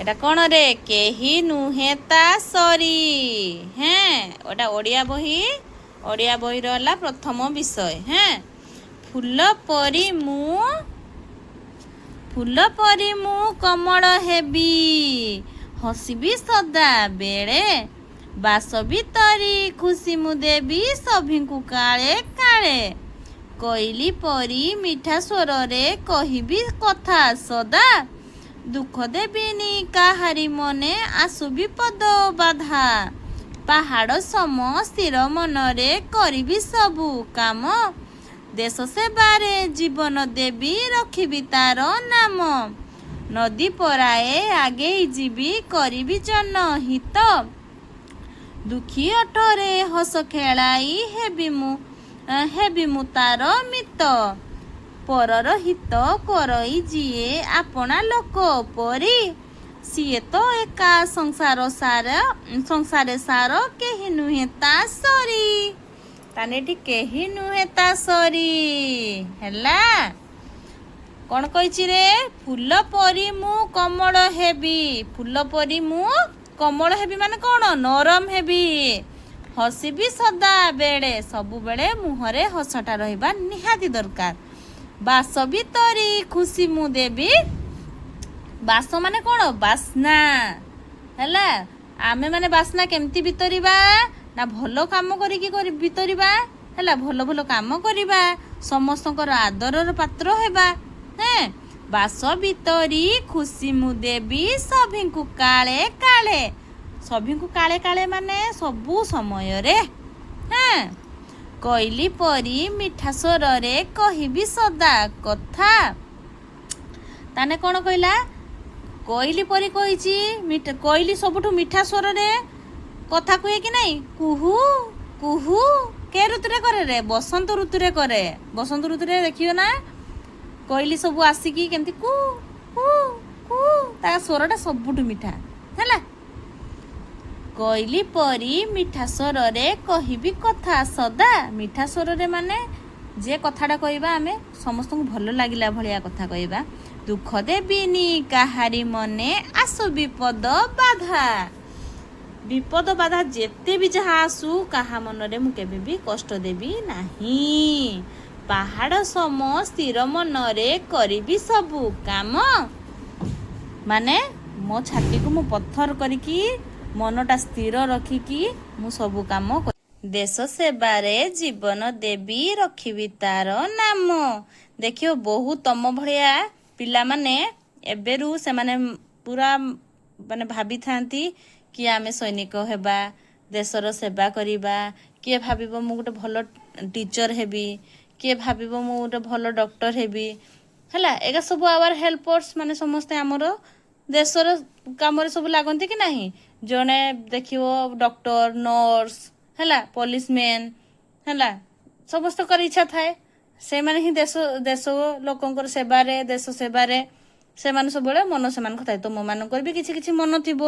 এটা কোন রে কেহি নুহে তা সরি। হ্যাঁ ওটা ওড়িয়া বহির হলা প্রথম বিষয়। হ্যাঁ ফুল পରି ମୁଁ କମଳ ହେବି ହସିବି ସଦା ବେଳେ ବାସ ଭିତରି ଖୁସି ମୁଁ ଦେବି ସଭିଙ୍କୁ କାଳେ କାଳେ କୋଇଲି ପରି ମିଠା ସ୍ୱରରେ କହିବି କଥା ସଦା ଦୁଃଖ ଦେବିନି କାହାରି ମନେ ଆସୁ ବିପଦ ବାଧା ପାହାଡ଼ ସମ ସ୍ଥିର ମନରେ କରିବି ସବୁ କାମ ଦେଶ ସେବାରେ ଜୀବନ ଦେବି ରଖିବି ତାର ନାମ ନଦୀ ପରାଏ ଆଗେଇ ଯିବି କରିବି ଜନହିତ ଦୁଃଖୀ ଅଟରେ ହସ ଖେଳାଇ ହେବି ମୁଁ ତାର ମିତ ପରର ହିତ କରଇ ଯିଏ ଆପଣା ଲୋକ ପରି ସିଏ ତ ଏକା ସଂସାରେ ସାର କେହି ନୁହେଁ ତା ସରି। ତାନେ ଏଠି କେହି ନୁହେଁ ତା ସରି ହେଲା। କ'ଣ କହିଛି ରେ ଫୁଲ ପରି ମୁଁ କମଳ ହେବି। ଫୁଲ ପରି ମୁଁ କମଳ ହେବି ମାନେ କ'ଣ ନରମ ହେବି ହସିବି ସଦା ବେଳେ ସବୁବେଳେ ମୁହଁରେ ହସଟା ରହିବା ନିହାତି ଦରକାର ବାସ ଭିତରି ଖୁସି ମୁଁ ଦେବି ବାସ ମାନେ କ'ଣ ବାସ୍ନା ହେଲା। ଆମେ ମାନେ ବାସ୍ନା କେମିତି ଭିତରିବା ନା ଭଲ କାମ କରିକି ଭିତରିବା ହେଲା। ଭଲ ଭଲ କାମ କରିବା ସମସ୍ତଙ୍କର ଆଦରର ପାତ୍ର ହେବା। ହେଁ ବାସ ଭିତରି ଖୁସି ମୁଁ ଦେବି ସଭିଙ୍କୁ କାଳେ କାଳେ ସଭିଙ୍କୁ କାଳେ କାଳେ ମାନେ ସବୁ ସମୟରେ। ହେଁ କୋଇଲି ପରି ମିଠା ସ୍ୱରରେ କହିବି ସଦା କଥା। ତାନେ କ'ଣ କହିଲା କୋଇଲି ପରି କହିଛି କୋଇଲି ସବୁଠୁ ମିଠା ସ୍ୱରରେ କଥା କୁହେ କି ନାଇଁ କୁହୁ କୁହୁ କେ ଋତୁରେ କରେ ରେ ବସନ୍ତ ଋତୁରେ କରେ। ବସନ୍ତ ଋତୁରେ ଦେଖିବ ନା କୋଇଲି ସବୁ ଆସିକି କେମିତି କୁ କୁ କୁ ତା ସ୍ୱରଟା ସବୁଠୁ ମିଠା ହେଲା। କୋଇଲି ପରି ମିଠା ସ୍ୱରରେ କହିବି କଥା ସଦା ମିଠା ସ୍ୱରରେ ମାନେ ଯେ କଥାଟା କହିବା ଆମେ ସମସ୍ତଙ୍କୁ ଭଲ ଲାଗିଲା ଭଳିଆ କଥା କହିବା ଦୁଃଖ ଦେବିନି କାହାରି ମନେ ଆସୁ ବିପଦ ବାଧା ଯେତେ ବି ଯାହା ଆସୁ କାହା ମନରେ ମୁଁ କେବେ ବି କଷ୍ଟ ଦେବି ନାହିଁ ପାହାଡ଼ ସମ ସ୍ଥିର ମନରେ କରିବି ସବୁ କାମ ମାନେ ମୋ ଛାତିକୁ ମୁଁ ପଥର କରିକି ମନଟା ସ୍ଥିର ରଖିକି ମୁଁ ସବୁ କାମ ଦେଶ ସେବାରେ ଜୀବନ ଦେବି ରଖିବି ତାର ନାମ। ଦେଖିବ ବହୁତ ତମ ଭଳିଆ ପିଲାମାନେ ଏବେରୁ ସେମାନେ ପୁରା ମାନେ ଭାବିଥାନ୍ତି କି ଆମେ ସୈନିକ ହେବା ଦେଶର ସେବା କରିବା କିଏ ଭାବିବ ମୁଁ ଗୋଟେ ଭଲ ଟିଚର ହେବି କିଏ ଭାବିବ ମୁଁ ଗୋଟେ ଭଲ ଡକ୍ଟର ହେବି ହେଲା। ଏଗା ସବୁ ଆୱାର ହେଲ୍ପର୍ସ ମାନେ ସମସ୍ତେ ଆମର ଦେଶର କାମରେ ସବୁ ଲାଗନ୍ତି କି ନାହିଁ। ଜଣେ ଦେଖିବ ଡକ୍ଟର ନର୍ସ ହେଲା ପୋଲିସମ୍ୟାନ୍ ହେଲା ସମସ୍ତଙ୍କର ଇଚ୍ଛା ଥାଏ ସେମାନେ ହିଁ ଦେଶ ଲୋକଙ୍କର ସେବାରେ ଦେଶ ସେବାରେ ସେମାନେ ସବୁବେଳେ ମନ ସେମାନଙ୍କ ଥାଏ। ତୁମମାନଙ୍କର ବି କିଛି କିଛି ମନ ଥିବ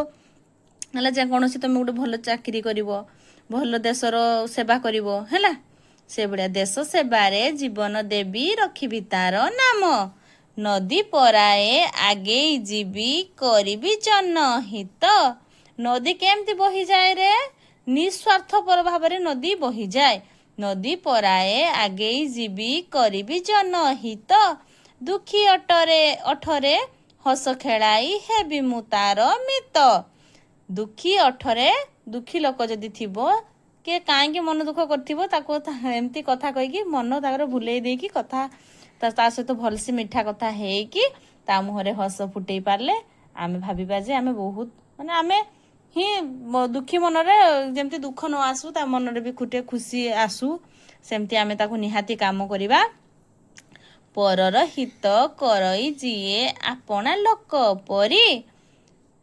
ହେଲା ଯେକୌଣସି ତୁମେ ଗୋଟେ ଭଲ ଚାକିରି କରିବ ଭଲ ଦେଶର ସେବା କରିବ ହେଲା। ସେଭଳିଆ ଦେଶ ସେବାରେ ଜୀବନ ଦେବି ରଖିବି ତାର ନାମ ନଦୀ ପରାଏ ଆଗେଇ ଯିବି କରିବି ଜନହିତ। ନଦୀ କେମିତି ବହିଯାଏ ରେ ନିଃସ୍ୱାର୍ଥପର ଭାବରେ ନଦୀ ବହିଯାଏ। ନଦୀ ପରାଏ ଆଗେଇ ଯିବି କରିବି ଜନହିତ ଦୁଃଖୀ ଅଠରେ ହସ ଖେଳାଇ ହେବି ମୁଁ ତାର ମିତ। ଦୁଃଖୀ ଅଠରେ ଦୁଃଖୀ ଲୋକ ଯଦି ଥିବ କିଏ କାହିଁକି ମନ ଦୁଃଖ କରିଥିବ ତାକୁ ଏମିତି କଥା କହିକି ମନ ତାଙ୍କର ଭୁଲେଇ ଦେଇକି କଥା ତା ସହିତ ଭଲସେ ମିଠା କଥା ହେଇକି ତା ମୁହଁରେ ହସ ଫୁଟେଇ ପାରିଲେ ଆମେ ଭାବିବା ଯେ ଆମେ ବହୁତ ମାନେ ଆମେ ହିଁ ଦୁଃଖୀ ମନରେ ଯେମିତି ଦୁଃଖ ନ ଆସୁ ତା ମନରେ ବି ଗୋଟେ ଖୁସି ଆସୁ ସେମିତି ଆମେ ତାକୁ ନିହାତି କାମ କରିବା। ପରର ହିତ କରଇ ଯିଏ ଆପଣା ଲୋକ ପରି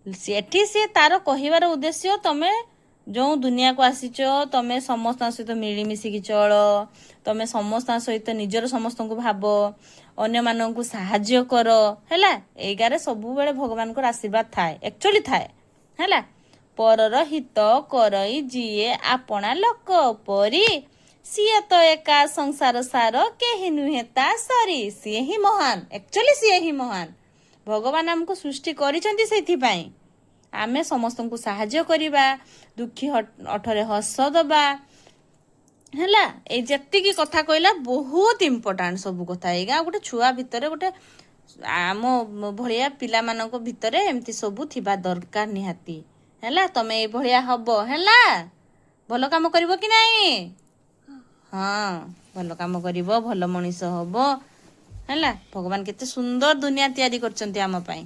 ସେଠି ସିଏ ତାର କହିବାର ଉଦ୍ଦେଶ୍ୟ ତମେ ଯେଉଁ ଦୁନିଆକୁ ଆସିଛ ତମେ ସମସ୍ତଙ୍କ ସହିତ ମିଳିମିଶିକି ଚଳ ତମେ ସମସ୍ତଙ୍କ ସହିତ ନିଜର ସମସ୍ତଙ୍କୁ ଭାବ ଅନ୍ୟମାନଙ୍କୁ ସାହାଯ୍ୟ କର ହେଲା। ଏଇଗାରେ ସବୁବେଳେ ଭଗବାନଙ୍କର ଆଶୀର୍ବାଦ ଥାଏ ଆକ୍ଚୁଆଲି ଥାଏ ହେଲା। ପରର ହିତ କରଇ ଯିଏ ଆପଣା ଲୋକ ପରି ସିଏ ତ ଏକା ସଂସାର ସାର କେହି ନୁହେଁ ତା ସରି। ସିଏ ହିଁ ମହାନ ଆକ୍ଚୁଆଲି ସିଏ ହିଁ ମହାନ ଭଗବାନ ଆମକୁ ସୃଷ୍ଟି କରିଛନ୍ତି ସେଇଥିପାଇଁ ଆମେ ସମସ୍ତଙ୍କୁ ସାହାଯ୍ୟ କରିବା, ଦୁଃଖୀ ଅଠରେ ହସ ଦେବା ହେଲା। ଏଇ ଯେତିକି କଥା କହିଲା ବହୁତ ଇମ୍ପୋର୍ଟାଣ୍ଟ ସବୁ କଥା। ଏଇଗା ଗୋଟେ ଛୁଆ ଭିତରେ ଗୋଟେ ଆମ ଭଳିଆ ପିଲାମାନଙ୍କ ଭିତରେ ଏମିତି ସବୁ ଥିବା ଦରକାର ନିହାତି ହେଲା। ତମେ ଏଇଭଳିଆ ହବ ହେଲା। ଭଲ କାମ କରିବ କି ନାହିଁ? ହଁ, ଭଲ କାମ କରିବ, ଭଲ ମଣିଷ ହବ ହେଲା। ଭଗବାନ କେତେ ସୁନ୍ଦର ଦୁନିଆ ତିଆରି କରିଛନ୍ତି ଆମ ପାଇଁ।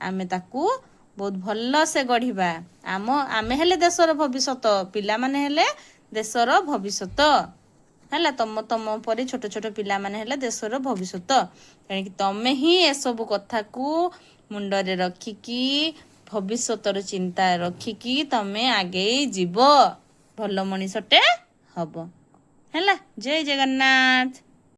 ଆମେ ତାକୁ ବହୁତ ଭଲସେ ଗଢ଼ିବା। ଆମେ ହେଲେ ଦେଶର ଭବିଷ୍ୟତ, ପିଲାମାନେ ହେଲେ ଦେଶର ଭବିଷ୍ୟତ ହେଲା। ତମ ପରି ଛୋଟ ଛୋଟ ପିଲାମାନେ ହେଲେ ଦେଶର ଭବିଷ୍ୟତ। କାହିଁକି ତମେ ହିଁ ଏସବୁ କଥାକୁ ମୁଣ୍ଡରେ ରଖିକି ଭବିଷ୍ୟତର ଚିନ୍ତା ରଖିକି ତମେ ଆଗେଇ ଯିବ, ଭଲ ମଣିଷଟେ ହବ ହେଲା। ଜୟ ଜଗନ୍ନାଥ।